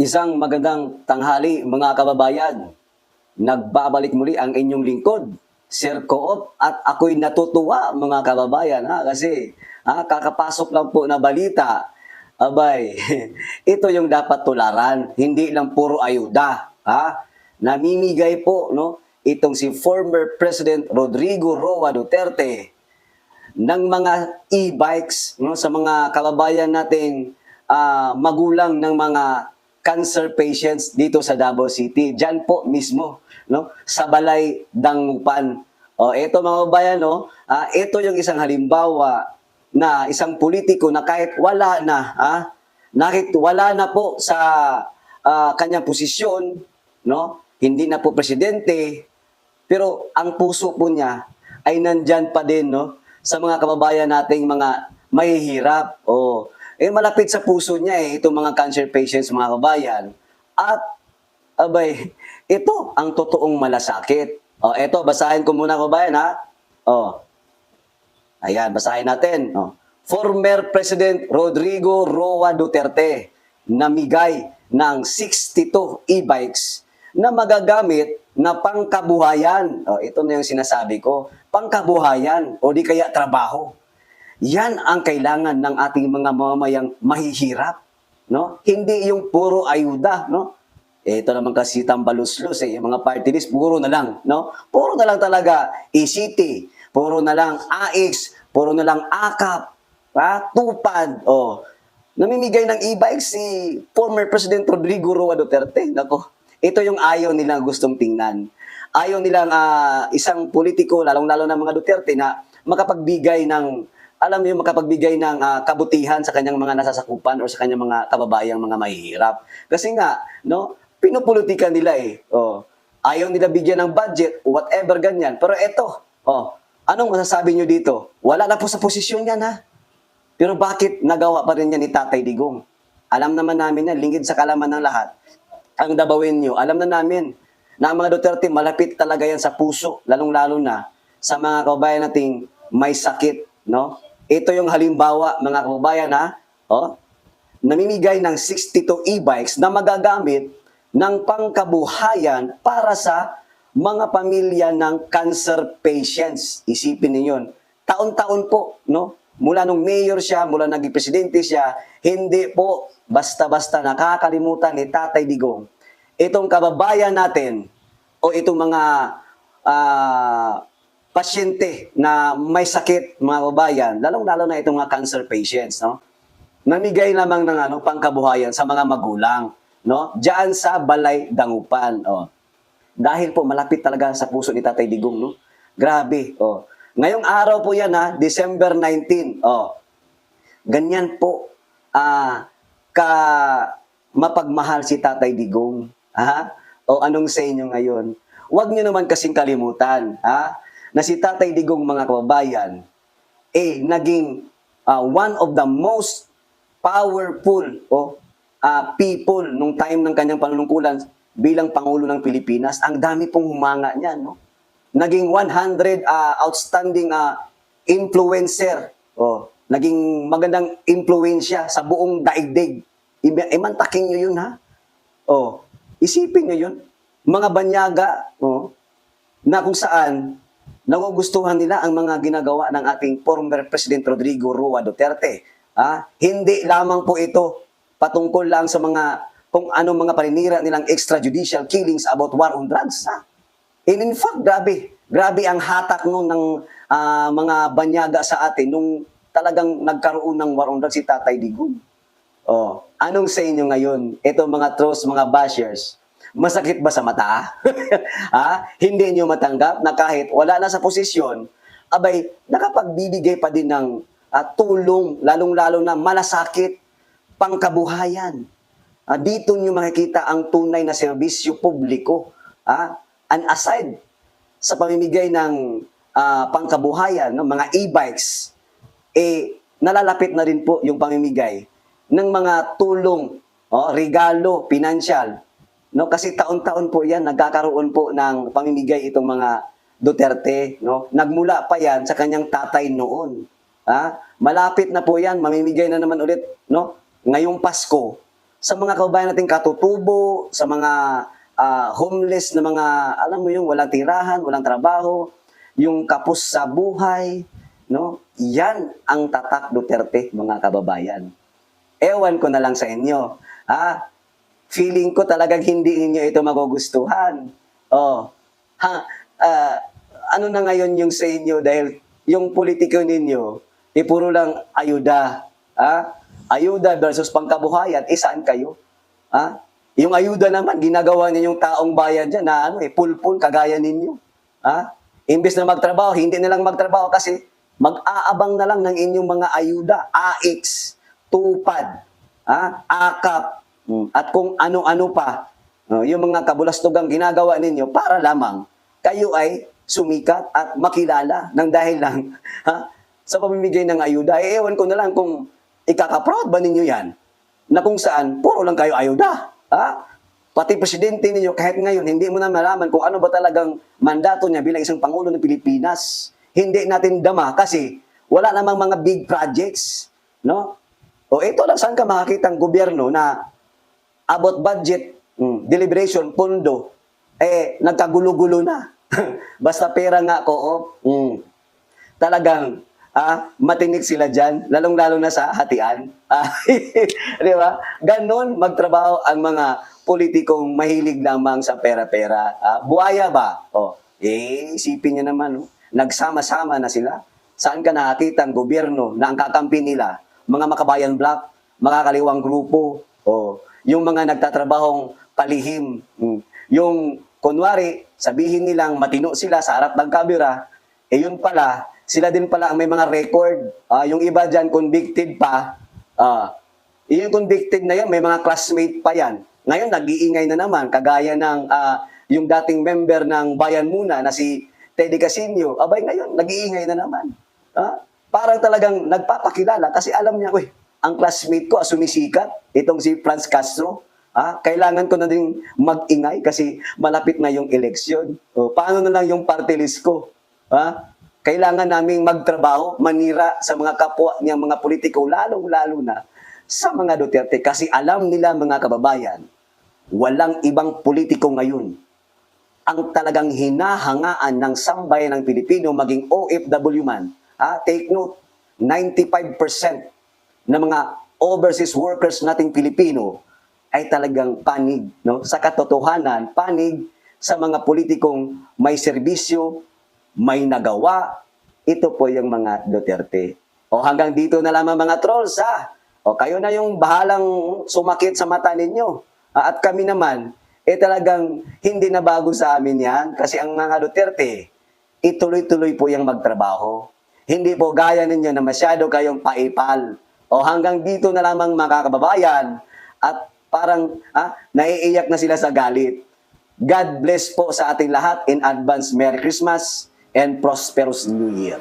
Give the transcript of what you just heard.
Isang magandang tanghali mga kababayan. Nagbabalik muli ang inyong lingkod, Sir Coop, at ako'y natutuwa mga kababayan kasi kakapasok lang po na balita. Abay, ito yung dapat tularan, hindi lang puro ayuda. Namimigay po itong si former President Rodrigo Roa Duterte ng mga e-bikes sa mga kababayan nating magulang ng mga cancer patients dito sa Davao City. Diyan po mismo, sa Balay Dangupan. Ito mga kababayan, ito yung isang halimbawa na isang politiko na kahit wala na, wala na po sa kanyang posisyon, hindi na po presidente, pero ang puso po niya ay nandyan pa din sa mga kababayan nating mga mahihirap. Malapit sa puso niya itong mga cancer patients mga kababayan. At abay, ito ang totoong malasakit. Ito, basahin ko muna kababayan Ayan, basahin natin. Former President Rodrigo Roa Duterte namigay ng 62 e-bikes na magagamit na pangkabuhayan. Ito na yung sinasabi ko. Pangkabuhayan o di kaya trabaho. Yan ang kailangan ng ating mga mamamayang mahihirap. Hindi yung puro ayuda. Ito naman kasi tambaluslos yung mga party list, puro na lang. Puro na lang talaga ECT, puro na lang AX, puro na lang AKAP, tupad. Namimigay ng e-bike si former President Rodrigo Roa Duterte. Nako, ito yung ayaw nilang gustong tingnan. Ayaw nilang isang politiko, lalong-lalo na mga Duterte, na makapagbigay ng makapagbigay ng kabutihan sa kanyang mga nasasakupan o sa kanyang mga kababayang mga mahihirap. Kasi nga, pinupolitika nila Ayaw nila bigyan ng budget, whatever ganyan. Pero eto, anong masasabi nyo dito? Wala na po sa posisyon yan Pero bakit nagawa pa rin yan ni Tatay Digong? Alam naman namin yan, lingid sa kalaman ng lahat. Ang dabawin nyo, alam na namin na ang mga Duterte malapit talaga yan sa puso, lalong-lalo na sa mga kababayan nating may sakit, Ito yung halimbawa, mga kababayan, namimigay ng 62 e-bikes na magagamit ng pangkabuhayan para sa mga pamilya ng cancer patients. Isipin niyo, taon-taon po, mula nung mayor siya, mula naging presidente siya, hindi po basta-basta nakakalimutan ni Tatay Digong itong kababayan natin o itong mga pasyente na may sakit, mga kababayan, lalong-lalo na itong mga cancer patients, namigay lamang ng pangkabuhayan sa mga magulang, diyan sa Balay Dangupan. Dahil po malapit talaga sa puso ni Tatay Digong, Grabe, Ngayong araw po yan, December 19. Ganyan po ka mapagmahal si Tatay Digong. Anong sa inyo ngayon? Huwag niyo naman kasing kalimutan, na si Tatay Digong, mga kababayan, naging one of the most powerful people nung time ng kanyang panunungkulan bilang Pangulo ng Pilipinas. Ang dami pong humanga niyan, Naging 100 outstanding influencer. Naging magandang impluensya sa buong daigdig. Imantakin nyo yun, Isipin nyo yun. Mga banyaga, na kung saan nagugustuhan nila ang mga ginagawa ng ating former President Rodrigo Roa Duterte. Hindi lamang po ito patungkol lang sa mga kung anong mga paninira nilang extrajudicial killings about war on drugs. And in fact, grabe ang hatak ng mga banyaga sa atin nung talagang nagkaroon ng war on drugs si Tatay Digong. Anong sa inyo ngayon? Ito mga trolls, mga bashers, masakit ba sa mata? Hindi nyo matanggap na kahit wala na sa posisyon, abay, nakapagbibigay pa din ng tulong, lalong-lalo na malasakit, pangkabuhayan. Dito nyo makikita ang tunay na serbisyo publiko. And aside sa pamimigay ng pangkabuhayan, mga e-bikes, nalalapit na rin po yung pamimigay ng mga tulong, regalo, pinansyal. Kasi taon-taon po yan, nagkakaroon po ng pamimigay itong mga Duterte. Nagmula pa yan sa kanyang tatay noon. Malapit na po yan, mamimigay na naman ulit. Ngayong Pasko, sa mga kababayan nating katutubo, sa mga homeless na mga, alam mo yung walang tirahan, walang trabaho, yung kapos sa buhay, no? Yan ang tatak Duterte, mga kababayan. Ewan ko na lang sa inyo. Feeling ko talagang hindi ninyo ito magugustuhan. Oh, ano na ngayon yung sa inyo dahil yung politiko ninyo, puro lang ayuda. Ayuda versus pangkabuhayan, saan kayo? Yung ayuda naman, ginagawa niyo yung taong bayan dyan na pulpul, kagaya ninyo. Imbes na magtrabaho, hindi na lang magtrabaho kasi mag-aabang na lang ng inyong mga ayuda, AX, tupad, akap, at kung ano-ano pa. Yung mga kabulastugang ginagawa ninyo para lamang kayo ay sumikat at makilala ng dahil lang sa pamimigay ng ayuda. Ewan ko na lang kung ikaka-proud ba ninyo yan na kung saan puro lang kayo ayuda. Pati presidente ninyo kahit ngayon hindi mo na malaman kung ano ba talagang mandato niya bilang isang Pangulo ng Pilipinas. Hindi natin dama kasi wala namang mga big projects, no? O ito lang, saan ka makakita ang gobyerno na about budget, deliberation, pondo, nagkagulo-gulo na. Basta pera nga ko, talagang matinik sila dyan, lalong-lalo na sa hatian. Di ba? Ganon magtrabaho ang mga politikong mahilig lamang sa pera-pera. Buhaya ba? Isipin niyo naman, nagsama-sama na sila. Saan ka nakakita ang gobyerno na ang kakampi nila, mga makabayan block, makakaliwang grupo, yung mga nagtatrabahong palihim, yung kunwari, sabihin nilang matino sila sa harap ng kamera, yun pala, sila din pala ang may mga record. Yung iba dyan, convicted pa. Yung convicted na yan, may mga classmate pa yan. Ngayon, nag-iingay na naman, kagaya ng yung dating member ng Bayan Muna na si Teddy Casino. Abay, ngayon, nag-iingay na naman. Parang talagang nagpapakilala kasi alam niya, ang classmate ko, sumisikat, itong si Franz Castro. Kailangan ko na din mag-ingay kasi malapit na yung eleksyon. Paano na lang yung party list ko? Kailangan naming magtrabaho, manira sa mga kapwa niyang mga politiko, lalong-lalo na sa mga Duterte. Kasi alam nila, mga kababayan, walang ibang politiko ngayon ang talagang hinahangaan ng sambayan ng Pilipino, maging OFW man. Take note, 95% ng mga overseas workers nating Pilipino ay talagang panig, no? Sa katotohanan, panig sa mga politikong may serbisyo, may nagawa. Ito po yung mga Duterte. Hanggang dito na lamang, mga trolls, kayo na yung bahalang sumakit sa mata ninyo. At kami naman, talagang hindi na bago sa amin yan. Kasi ang mga Duterte, ituloy-tuloy po yung magtrabaho. Hindi po gaya ninyo na masyado kayong paipal. Hanggang dito na lamang, mga kababayan. At parang naiiyak na sila sa galit. God bless po sa ating lahat. In advance, Merry Christmas and prosperous New Year.